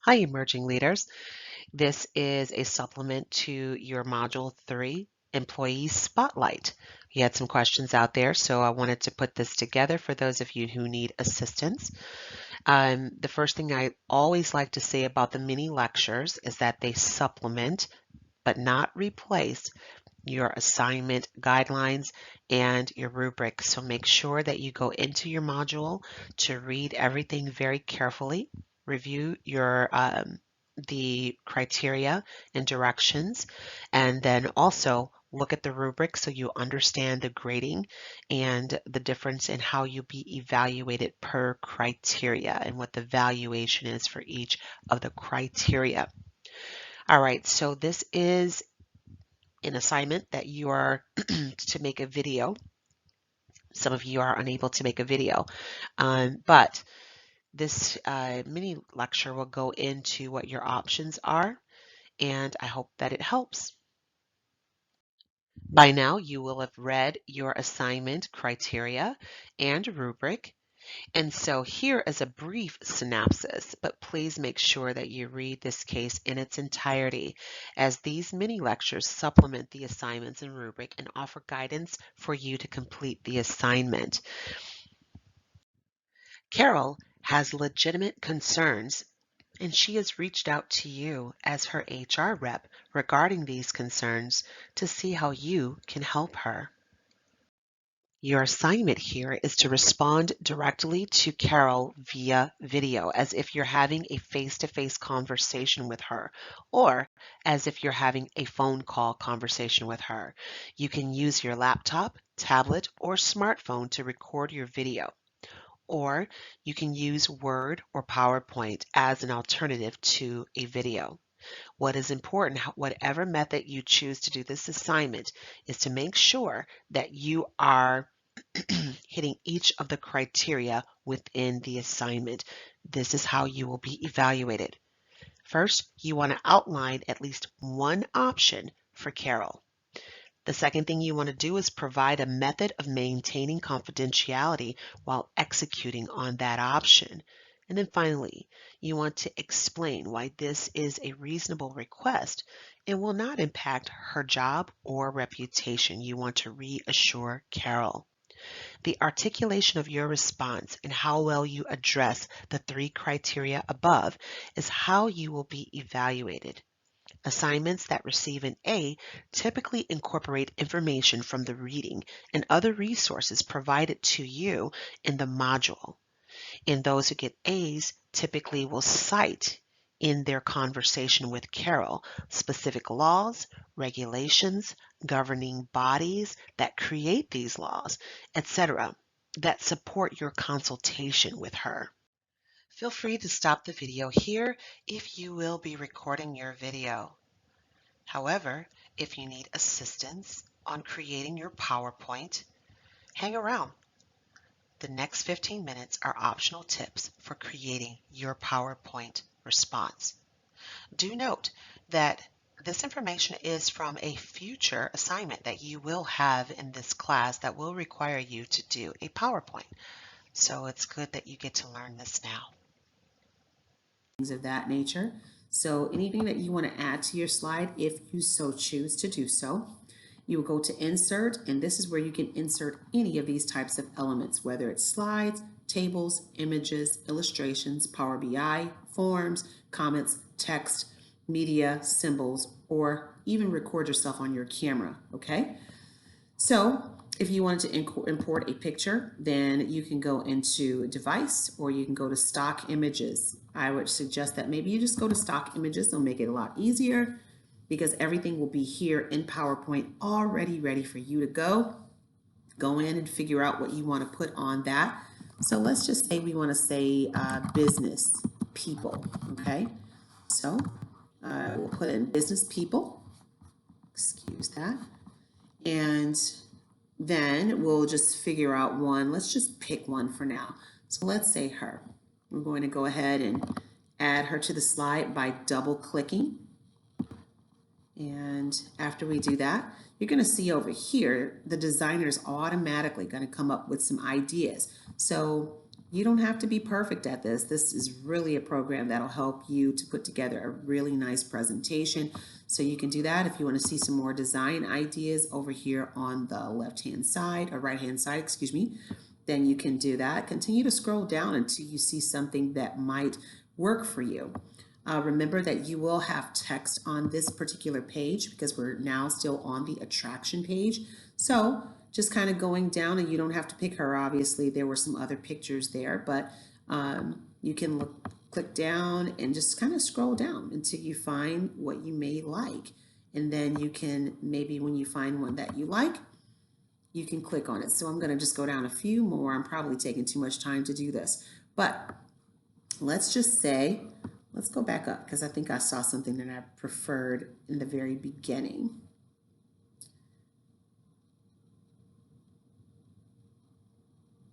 Hi, emerging leaders. This is a supplement to your Module 3 Employee Spotlight. We had some questions out there, so I wanted to put this together for those of you who need assistance. The first thing I always like to say about the mini lectures is that they supplement but not replace your assignment guidelines and your rubric. So make sure that you go into your module to read everything very carefully, review the criteria and directions, and then also look at the rubric so you understand the grading and the difference in how you'll be evaluated per criteria and what the valuation is for each of the criteria. All right, so this is an assignment that you are to make a video. Some of you are unable to make a video, but this mini lecture will go into what your options are, and I hope that it helps. By now, you will have read your assignment criteria and rubric. And so here is a brief synopsis, but please make sure that you read this case in its entirety, as these mini lectures supplement the assignments and rubric and offer guidance for you to complete the assignment. Carole has legitimate concerns, and she has reached out to you as her HR rep regarding these concerns to see how you can help her. Your assignment here is to respond directly to Carole via video, as if you're having a face-to-face conversation with her, or as if you're having a phone call conversation with her. You can use your laptop, tablet, or smartphone to record your video, or you can use Word or PowerPoint as an alternative to a video. What is important, whatever method you choose to do this assignment, is to make sure that you are hitting each of the criteria within the assignment. This is how you will be evaluated. First, you want to outline at least one option for Carole. The second thing you want to do is provide a method of maintaining confidentiality while executing on that option. And then finally, you want to explain why this is a reasonable request and will not impact her job or reputation. You want to reassure Carole. The articulation of your response and how well you address the 3 criteria above is how you will be evaluated. Assignments that receive an A typically incorporate information from the reading and other resources provided to you in the module. And those who get A's typically will cite in their conversation with Carole specific laws, regulations, governing bodies that create these laws, etc., that support your consultation with her. Feel free to stop the video here if you will be recording your video. However, if you need assistance on creating your PowerPoint, hang around. The next 15 minutes are optional tips for creating your PowerPoint response. Do note that this information is from a future assignment that you will have in this class that will require you to do a PowerPoint. So it's good that you get to learn this now. Things of that nature. So anything that you want to add to your slide, if you so choose to do so, you will go to insert, and this is where you can insert any of these types of elements, whether it's slides, tables, images, illustrations, Power BI, forms, comments, text, media, symbols, or even record yourself on your camera, okay? So if you wanted to import a picture, then you can go into device or you can go to stock images. I would suggest that maybe you just go to stock images. It'll make it a lot easier because everything will be here in PowerPoint already ready for you to go. Go in and figure out what you want to put on that. So let's just say we want to say business people, okay? So we'll put in business people, excuse that. And then we'll just figure out one. Let's just pick one for now. So let's say her. We're going to go ahead and add her to the slide by double clicking. And after we do that, you're going to see over here, the designer is automatically going to come up with some ideas. So You don't have to be perfect at this. This is really a program that'll help you to put together a really nice presentation. So you can do that. If you want to see some more design ideas over here on the left-hand side, or right-hand side, excuse me, then you can do that. Continue to scroll down until you see something that might work for you. Remember that you will have text on this particular page because we're now still on the attraction page. So just kind of going down, and you don't have to pick her. Obviously, there were some other pictures there, but you can click down and just kind of scroll down until you find what you may like. And then you can, maybe when you find one that you like, you can click on it. So I'm going to just go down a few more. I'm probably taking too much time to do this, but let's just say, let's go back up because I think I saw something that I preferred in the very beginning.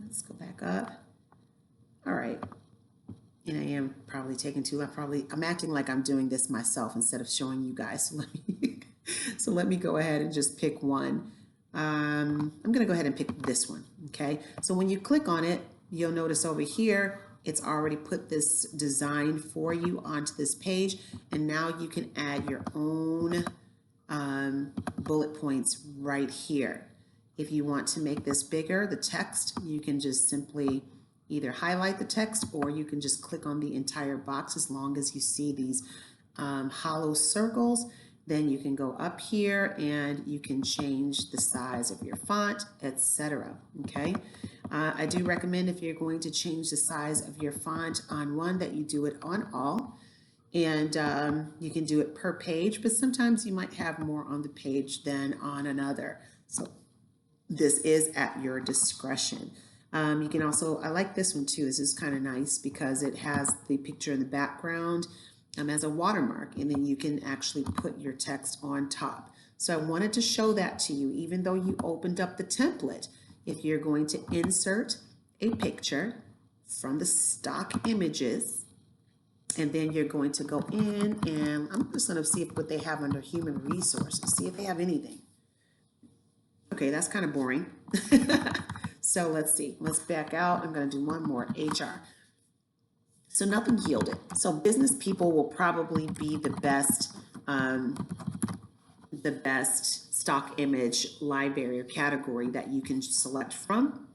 Let's go back up. All right. And I am probably taking too long. I'm acting like I'm doing this myself instead of showing you guys. So let me go ahead and just pick one. I'm going to go ahead and pick this one. Okay. So when you click on it, you'll notice over here, it's already put this design for you onto this page. And now you can add your own bullet points right here. If you want to make this bigger, the text, you can just simply either highlight the text or you can just click on the entire box. As long as you see these hollow circles, then you can go up here and you can change the size of your font, etc. Okay, I do recommend if you're going to change the size of your font on one that you do it on all. And you can do it per page, but sometimes you might have more on the page than on another. So this is at your discretion. You can also, I like this one too. This is kind of nice because it has the picture in the background as a watermark, and then you can actually put your text on top. So I wanted to show that to you, even though you opened up the template. If you're going to insert a picture from the stock images, and then you're going to go in, and I'm just going to see what they have under human resources, see if they have anything. Okay, that's kind of boring. So let's see. Let's back out. I'm going to do one more, HR. So nothing yielded. So business people will probably be the best stock image library or category that you can select from.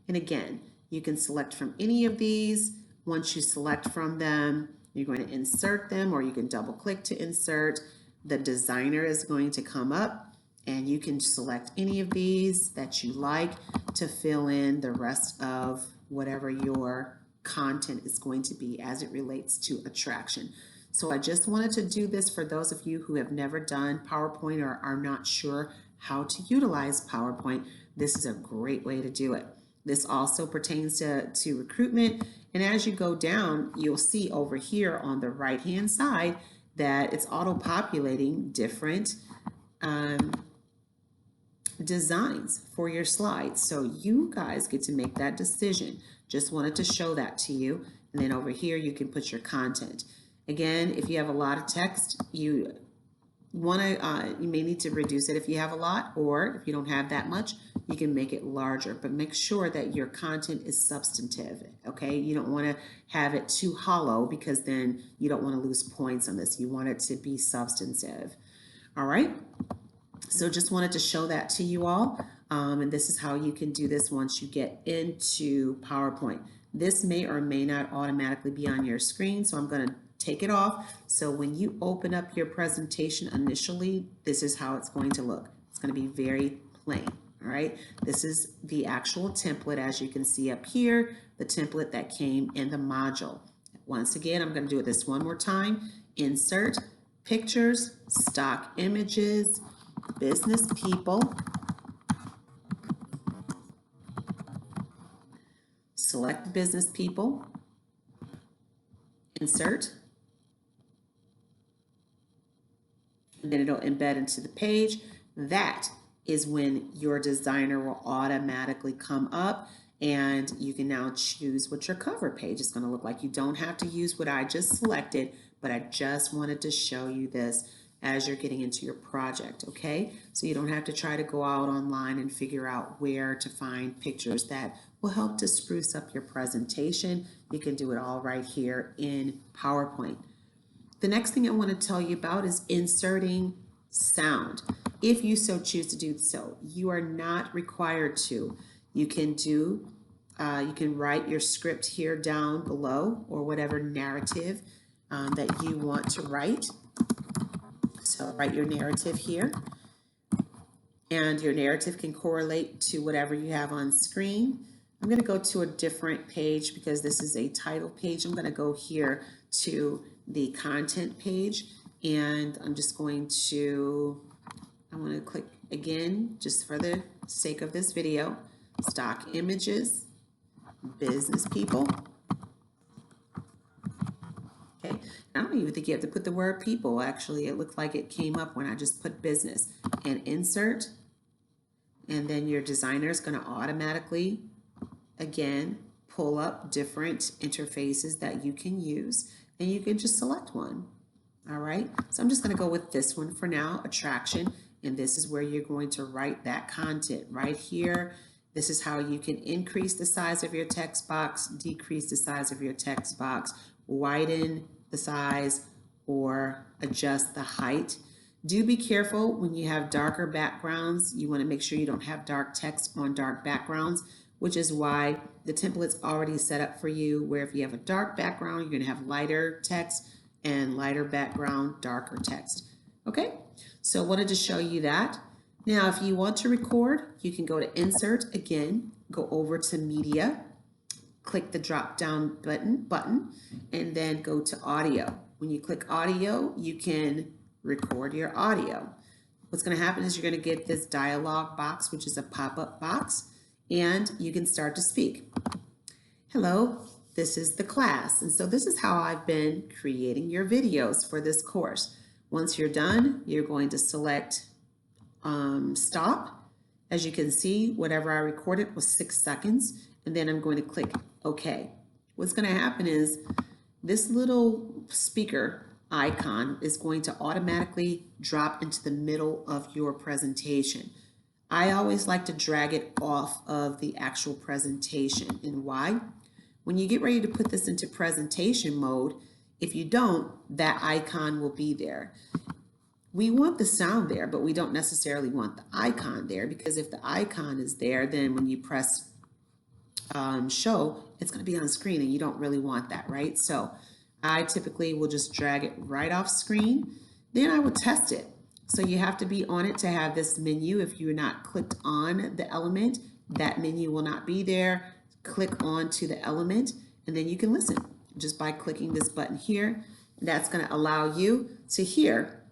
And again, you can select from any of these. Once you select from them, you're going to insert them, or you can double click to insert. The designer is going to come up, and you can select any of these that you like to fill in the rest of whatever your content is going to be as it relates to attraction. So I just wanted to do this for those of you who have never done PowerPoint or are not sure how to utilize PowerPoint. This is a great way to do it. This also pertains to recruitment. And as you go down, you'll see over here on the right-hand side that it's auto-populating different designs for your slides. So you guys get to make that decision. Just wanted to show that to you. And then over here, you can put your content. Again, if you have a lot of text, you may need to reduce it if you have a lot, or if you don't have that much, you can make it larger, but make sure that your content is substantive. Okay. You don't want to have it too hollow because then you don't want to lose points on this. You want it to be substantive. All right. So just wanted to show that to you all. And this is how you can do this once you get into PowerPoint. This may or may not automatically be on your screen, so I'm going to take it off. So when you open up your presentation initially, this is how it's going to look. It's going to be very plain. All right. This is the actual template, as you can see up here, the template that came in the module. Once again, I'm going to do this one more time. Insert pictures, stock images, business people, select business people, insert, and then it'll embed into the page. That is when your designer will automatically come up, and you can now choose what your cover page is going to look like. You don't have to use what I just selected, but I just wanted to show you this as you're getting into your project, okay? So you don't have to try to go out online and figure out where to find pictures that will help to spruce up your presentation. You can do it all right here in PowerPoint. The next thing I want to tell you about is inserting sound. If you so choose to do so, you are not required to. You can write your script here down below, or whatever narrative that you want to write. So write your narrative here, and your narrative can correlate to whatever you have on screen. I'm going to go to a different page because this is a title page. I'm going to go here to the content page, and I'm just going to, I want to click again, just for the sake of this video, stock images, business people. Okay, I don't even think you have to put the word people. Actually, it looked like it came up when I just put business, and insert. And then your designer is going to automatically, again, pull up different interfaces that you can use, and you can just select one. All right, so I'm just going to go with this one for now, attraction, and this is where you're going to write that content right here. This is how you can increase the size of your text box, decrease the size of your text box, widen the size, or adjust the height. Do be careful when you have darker backgrounds. You want to make sure you don't have dark text on dark backgrounds, which is why the template's already set up for you, where if you have a dark background, you're going to have lighter text, and lighter background, darker text. Okay, so I wanted to show you that. Now, if you want to record, you can go to Insert again, go over to Media, click the drop down button, and then go to Audio. When you click Audio, you can record your audio. What's going to happen is you're going to get this dialog box, which is a pop-up box, and you can start to speak. Hello, this is the class, and so this is how I've been creating your videos for this course. Once you're done, you're going to select stop. As you can see, whatever I recorded was 6 seconds, and then I'm going to click OK. What's going to happen is this little speaker icon is going to automatically drop into the middle of your presentation. I always like to drag it off of the actual presentation. And why? When you get ready to put this into presentation mode, if you don't, that icon will be there. We want the sound there, but we don't necessarily want the icon there, because if the icon is there, then when you press show, it's going to be on screen, and you don't really want that, right? So I typically will just drag it right off screen. Then I would test it. So you have to be on it to have this menu. If you're not clicked on the element, that menu will not be there. Click on to the element, and then you can listen just by clicking this button here. That's going to allow you to hear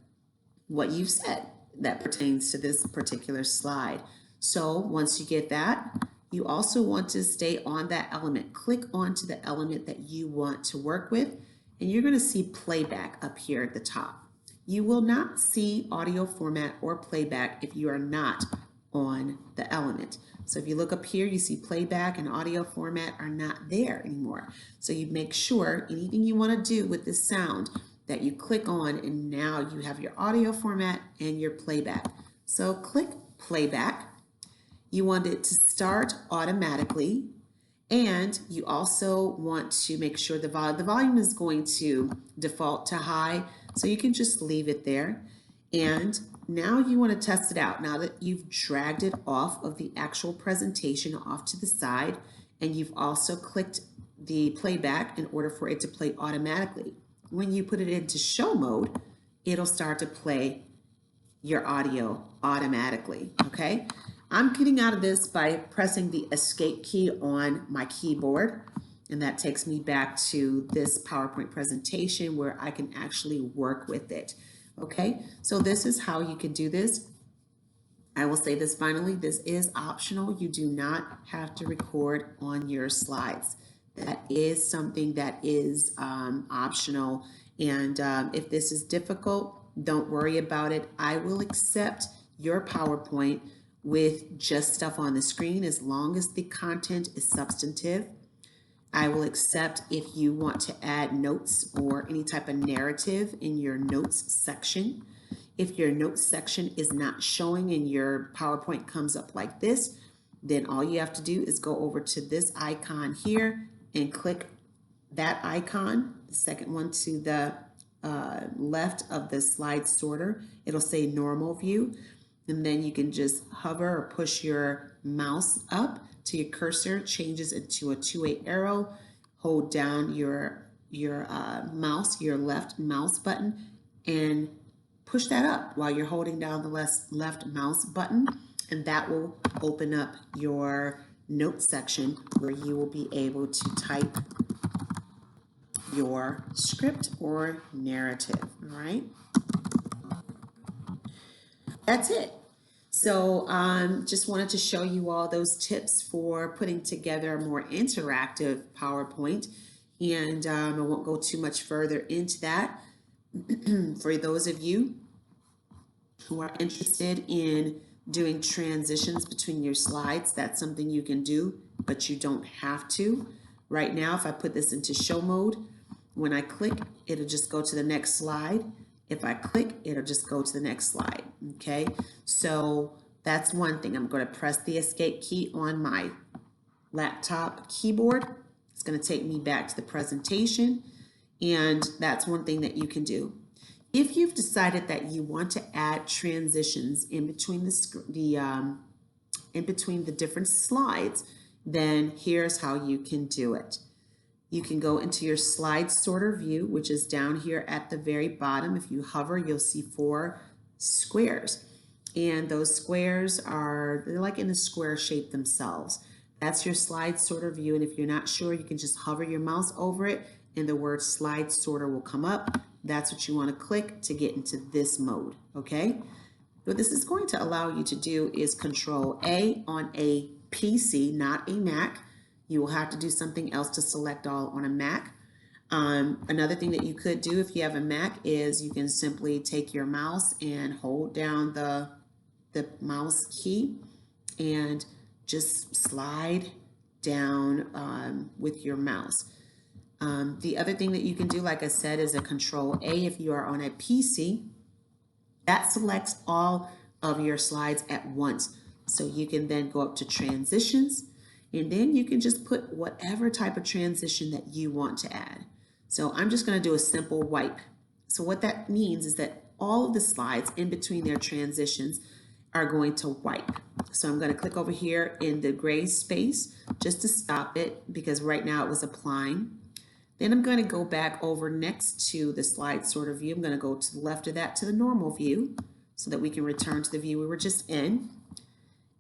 what you've said that pertains to this particular slide. So once you get that, you also want to stay on that element. Click onto the element that you want to work with, and you're going to see playback up here at the top. You will not see audio format or playback if you are not on the element. So if you look up here, you see playback and audio format are not there anymore. So you make sure anything you want to do with this sound that you click on, and now you have your audio format and your playback. So click playback. You want it to start automatically, and you also want to make sure the volume is going to default to high, so you can just leave it there. And now you want to test it out. Now that you've dragged it off of the actual presentation off to the side, and you've also clicked the playback in order for it to play automatically. When you put it into show mode, it'll start to play your audio automatically, okay? I'm getting out of this by pressing the escape key on my keyboard, and that takes me back to this PowerPoint presentation where I can actually work with it, okay? So this is how you can do this. I will say this finally, this is optional. You do not have to record on your slides. That is something that is optional, and if this is difficult, don't worry about it. I will accept your PowerPoint with just stuff on the screen as long as the content is substantive. I will accept if you want to add notes or any type of narrative in your notes section. If your notes section is not showing and your PowerPoint comes up like this, then all you have to do is go over to this icon here and click that icon, the second one to the left of the slide sorter. It'll say normal view, and then you can just hover or push your mouse up to your cursor, changes into a two-way arrow. Hold down your mouse, your left mouse button, and push that up while you're holding down the left mouse button, and that will open up your note section where you will be able to type your script or narrative. All right, that's it. So just wanted to show you all those tips for putting together a more interactive PowerPoint, and I won't go too much further into that. For those of you who are interested in doing transitions between your slides, that's something you can do, but you don't have to. Right now, if I put this into show mode, when I click, it'll just go to the next slide. If I click, it'll just go to the next slide, okay? So that's one thing. I'm going to press the escape key on my laptop keyboard. It's going to take me back to the presentation, and that's one thing that you can do. If you've decided that you want to add transitions in between the different slides, then here's how you can do it. You can go into your slide sorter view, which is down here at the very bottom. If you hover, you'll see 4 squares, and those squares they're like in a square shape themselves. That's your slide sorter view, and if you're not sure, you can just hover your mouse over it and the word slide sorter will come up. That's what you want to click to get into this mode, okay? What this is going to allow you to do is Control A on a PC, not a Mac. You will have to do something else to select all on a Mac. Another thing that you could do if you have a Mac is you can simply take your mouse and hold down the mouse key and just slide down with your mouse. The other thing that you can do, like I said, is a Control A if you are on a PC. That selects all of your slides at once. So you can then go up to transitions, and then you can just put whatever type of transition that you want to add. So I'm just going to do a simple wipe. So what that means is that all of the slides in between their transitions are going to wipe. So I'm going to click over here in the gray space just to stop it, because right now it was applying. Then I'm going to go back over next to the slide sorter view. I'm going to go to the left of that to the normal view so that we can return to the view we were just in.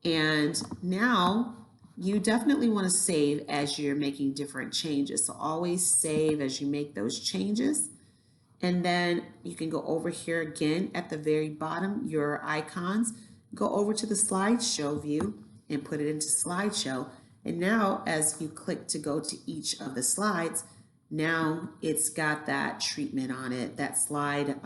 And now you definitely want to save as you're making different changes. So always save as you make those changes. And then you can go over here again at the very bottom, your icons, go over to the slideshow view and put it into slideshow. And now as you click to go to each of the slides, now it's got that treatment on it, that slide,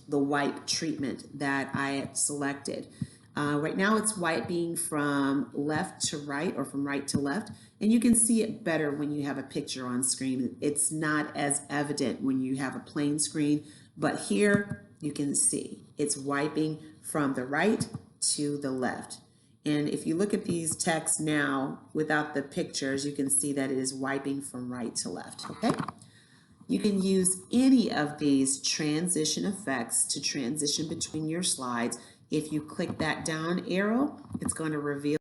the wipe treatment that I had selected. Right now it's wiping from left to right or from right to left, and you can see it better when you have a picture on screen. It's not as evident when you have a plain screen, but here you can see it's wiping from the right to the left. And if you look at these texts now without the pictures, you can see that it is wiping from right to left, okay? You can use any of these transition effects to transition between your slides. If you click that down arrow, it's going to reveal